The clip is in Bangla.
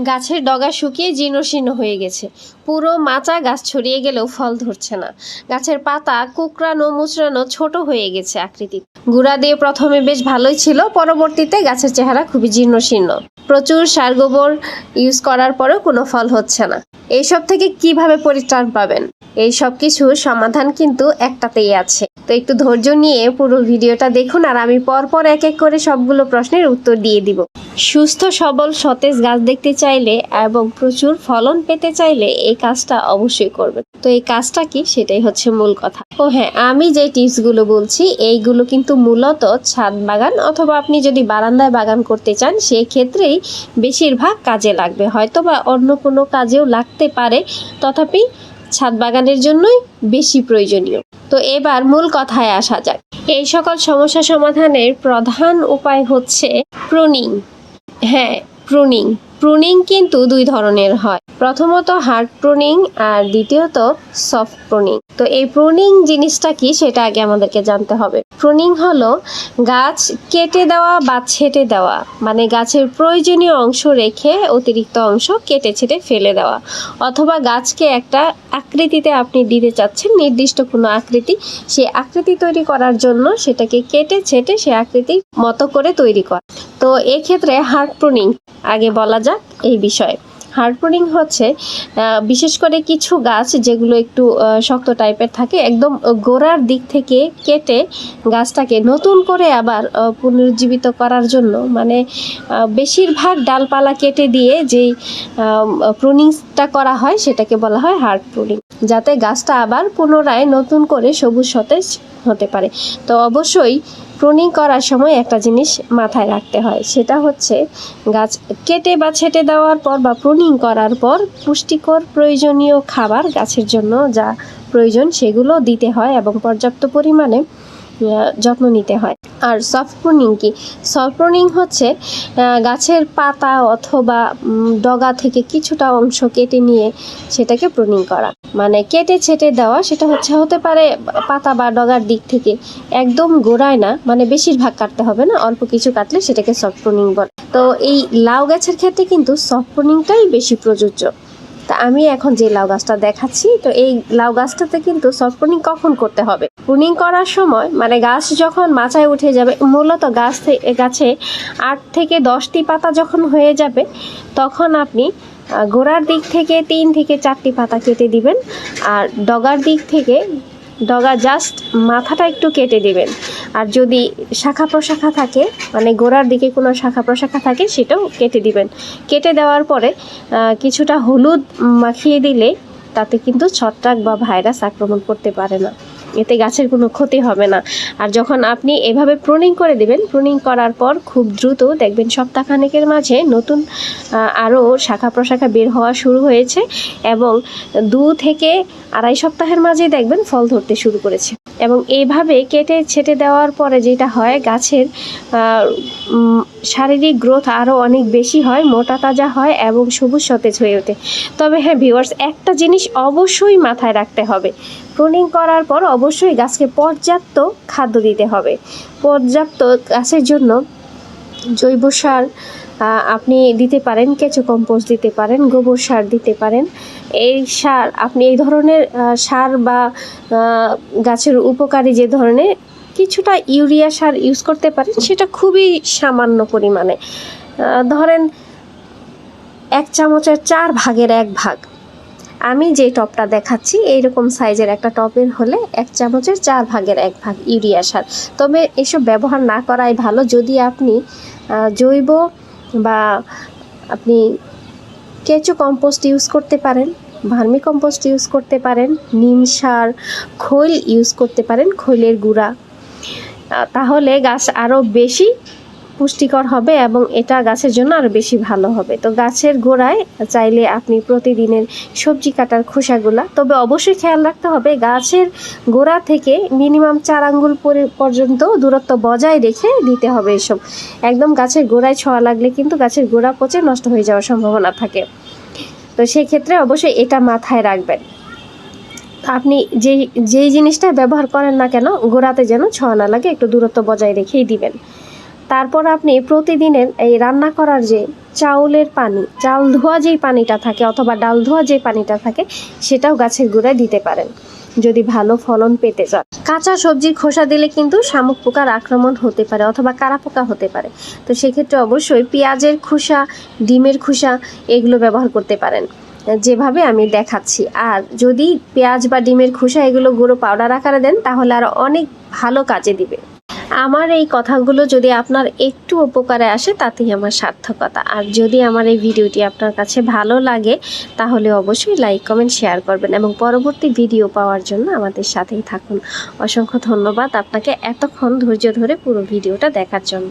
গাছের ডগা শুকিয়ে জীর্ণশীর্ণ হয়ে গেছে, পুরো মাচা গাছ ছড়িয়ে গেলেও ফল ধরছে না। গাছের পাতা কুকড়ানো মুচড়ানো ছোট হয়ে গেছে আকৃতি। গুঁড়া দিয়ে প্রথমে বেশ ভালোই ছিল, পরবর্তীতে গাছের চেহারা খুবই জীর্ণশীর্ণ। প্রচুর সার গোবর ইউজ করার পরেও কোনো ফল হচ্ছে না। এইসব থেকে কিভাবে পরিত্রাণ পাবেন? এই সব কিছুর সমাধান কিন্তু একটাতেই আছে। তো একটু ধৈর্য নিয়ে পুরো ভিডিওটা দেখুন, আর আমি পরপর এক এক করে সবগুলো প্রশ্নের উত্তর দিয়ে দিব। সুস্থ সবল সতেজ গাছ দেখতে চাইলে এবং প্রচুর ফলন পেতে চাইলে এই কাজটা অবশ্যই করবেন। তো এই কাজটা কি, সেটাই হচ্ছে মূল কথা। ও হ্যাঁ, আমি যে টিপসগুলো বলছি এইগুলো কিন্তু মূলত ছাদ বাগান অথবা আপনি যদি বারান্দায় বাগান করতে চান সেই ক্ষেত্রেই বেশিরভাগ কাজে লাগবে, হয়তো বা অন্য কোনো কাজেও লাগতে পারে, তথাপি ছাদ বাগানের জন্যই বেশি প্রয়োজনীয়। তো এবার মূল কথায় আসা যাক। এই সকল সমস্যা সমাধানের প্রধান উপায় হচ্ছে প্রুনিং। হ্যাঁ, প্রুনিং কিন্তু দুই ধরনের হয়। প্রথমত হার্ড প্রুনিং আর দ্বিতীয়ত সফট প্রুনিং। তো এই প্রুনিং জিনিসটা কি সেটা আগে আমাদেরকে জানতে হবে। প্রুনিং হলো গাছ কেটে দেওয়া বা ছেটে দেওয়া, মানে গাছের প্রয়োজনীয় অংশ রেখে অতিরিক্ত অংশ কেটে ছেটে ফেলে দেওয়া, অথবা গাছকে একটা আকৃতিতে আপনি দিতে চাচ্ছেন, নির্দিষ্ট কোনো আকৃতি, সেই আকৃতি তৈরি করার জন্য সেটাকে কেটে ছেটে সে আকৃতি মতো করে তৈরি করা। তো এক্ষেত্রে হার্ড প্রুনিং আগে বলা যাক এই বিষয়ে। হার্ড প্রুনিং হচ্ছে বিশেষ করে কিছু গাছ যেগুলো একটু শক্ত টাইপের থাকে, একদম গোড়ার দিক থেকে কেটে গাছটাকে নতুন করে আবার পুনরুজ্জীবিত করার জন্য, মানে বেশিরভাগ ডালপালা কেটে দিয়ে যেই প্রুনিংটা করা হয় সেটাকে বলা হয় হার্ড প্রুনিং, যাতে গাছটা আবার পুনরায় নতুন করে সবুজ সতেজ হতে পারে। তো অবশ্যই প্রুনিং করার সময় একটা জিনিস মাথায় রাখতে হয়, সেটা হচ্ছে গাছ কেটে বা ছেটে দেওয়ার পর বা প্রুনিং করার পর পুষ্টিকর প্রয়োজনীয় খাবার গাছের জন্য যা প্রয়োজন সেগুলো দিতে হয় এবং পর্যাপ্ত পরিমাণে যত্ন নিতে হয়। আর সফট প্রুনিং কি? সফট প্রুনিং হচ্ছে গাছের পাতা অথবা ডগা থেকে কিছুটা অংশ কেটে নিয়ে সেটাকে প্রুনিং করা, মানে কেটে ছেটে দেওয়া। সেটা হতে পারে পাতা বা ডগার দিক থেকে, একদম গোড়ায় না, মানে বেশিরভাগ কাটতে হবে না, অল্প কিছু কাটলে সেটাকে সফট প্রুনিং বলে। তো এই লাউ গাছের ক্ষেত্রে কিন্তু সফট প্রুনিংটাই বেশি প্রযোজ্য। তা আমি এখন যে লাউ গাছটা দেখাচ্ছি, তো এই লাউ গাছটাতে কিন্তু সফট প্রুনিং কখন করতে হবে? প্রুনিং করার সময়, মানে গাছ যখন মাচায় উঠে যাবে, মূলত গাছে 8 থেকে 10টি পাতা যখন হয়ে যাবে, তখন আপনি গোড়ার দিক থেকে 3 থেকে 4টি পাতা কেটে দিবেন, আর ডগার দিক থেকে ডগা জাস্ট মাথাটা একটু কেটে দিবেন। আর যদি শাখা প্রশাখা থাকে, মানে গোড়ার দিকে কোনো শাখা প্রশাখা থাকে, সেটাও কেটে দিবেন। কেটে দেওয়ার পরে কিছুটা হলুদ মাখিয়ে দিলে তাতে কিন্তু ছত্রাক বা ভাইরাস আক্রমণ করতে পারে না, এতে গাছের কোনো ক্ষতি হবে না। আর যখন আপনি এভাবে প্রুনিং করে দিবেন, প্রুনিং করার পর খুব দ্রুত দেখবেন সপ্তাহখানেকের মাঝে নতুন আরও শাখা প্রশাখা বের হওয়া শুরু হয়েছে, এবং 2 থেকে 2.5 সপ্তাহের মাঝেই দেখবেন ফল ধরতে শুরু করেছে। এবং এইভাবে কেটে ছেটে দেওয়ার পরে যেটা হয়, গাছের শারীরিক গ্রোথ আরও অনেক বেশি হয়, মোটা তাজা হয় এবং সবুজ সতেজ হয়ে ওঠে। তবে হ্যাঁ ভিউয়ার্স, একটা জিনিস অবশ্যই মাথায় রাখতে হবে, প্রুনিং করার পর অবশ্যই গাছকে পর্যাপ্ত খাদ্য দিতে হবে। পর্যাপ্ত গাছের জন্য জৈব সার আপনি দিতে পারেন, কেঁচো কম্পোস্ট দিতে পারেন, গোবর সার দিতে পারেন। এই সার আপনি এই ধরনের সার বা গাছের উপকারী যে ধরনের কিছুটা ইউরিয়া সার ইউজ করতে পারেন, সেটা খুবই সামান্য পরিমাণে, ধরেন 1 চামচের 4 ভাগের 1 ভাগ। আমি যে টপটা দেখাচ্ছি এইরকম সাইজের একটা টপের হলে 1 চামচের 4 ভাগের 1 ভাগ ইউরিয়া সার। তবে এসব ব্যবহার না করাই ভালো। যদি আপনি জৈব বা আপনি কেঁচো কম্পোস্ট ইউজ করতে পারেন, ভার্মি কম্পোস্ট ইউজ করতে পারেন, নিম সার, খৈল ইউজ করতে পারেন, খৈলের গুঁড়া, তাহলে গাছ আরও বেশি পুষ্টিকর হবে এবং এটা গাছের জন্য আরও বেশি ভালো হবে। তো গাছের গোড়ায় চাইলে আপনি প্রতিদিনের সবজি কাটার খোসাগুলা, তবে অবশ্যই খেয়াল রাখতে হবে গাছের গোড়া থেকে মিনিমাম 4 আঙ্গুল পর্যন্ত দূরত্ব বজায় রেখে দিতে হবে এসব। একদম গাছের গোড়ায় ছোঁয়া লাগলে কিন্তু গাছের গোড়া পচে নষ্ট হয়ে যাওয়ার সম্ভাবনা থাকে। তো সেক্ষেত্রে অবশ্যই এটা মাথায় রাখবেন। আপনি যেই জিনিসটা ব্যবহার করেন না কেন, গোড়াতে যেন ছোঁয়া না লাগে, একটু দূরত্ব বজায় রেখেই দিবেন। তারপর আপনি প্রতিদিনের এই রান্না করার যে চাউলের পানি, চাল ধোয়া যেই পানিটা থাকে অথবা ডাল ধোয়া যে পানিটা থাকে সেটাও গাছের গোড়ায় দিতে পারেন যদি ভালো ফলন পেতে চান। কাঁচা সবজির খোসা দিলে কিন্তু শামুক পোকার আক্রমণ হতে পারে অথবা কারা পোকা হতে পারে, তো সেক্ষেত্রে অবশ্যই পেঁয়াজের খোসা, ডিমের খোসা এগুলো ব্যবহার করতে পারেন যেভাবে আমি দেখাচ্ছি। আর যদি পেঁয়াজ বা ডিমের খোসা এগুলো গুঁড়ো পাউডার আকারে দেন তাহলে আরও অনেক ভালো কাজে দিবে। আমার এই কথাগুলো যদি আপনার একটু উপকারে আসে তাতেই আমার সার্থকতা। আর যদি আমার এই ভিডিওটি আপনার কাছে ভালো লাগে তাহলে অবশ্যই লাইক, কমেন্ট, শেয়ার করবেন এবং পরবর্তী ভিডিও পাওয়ার জন্য আমাদের সাথেই থাকুন। অসংখ্য ধন্যবাদ আপনাকে এতক্ষণ ধৈর্য ধরে পুরো ভিডিওটা দেখার জন্য।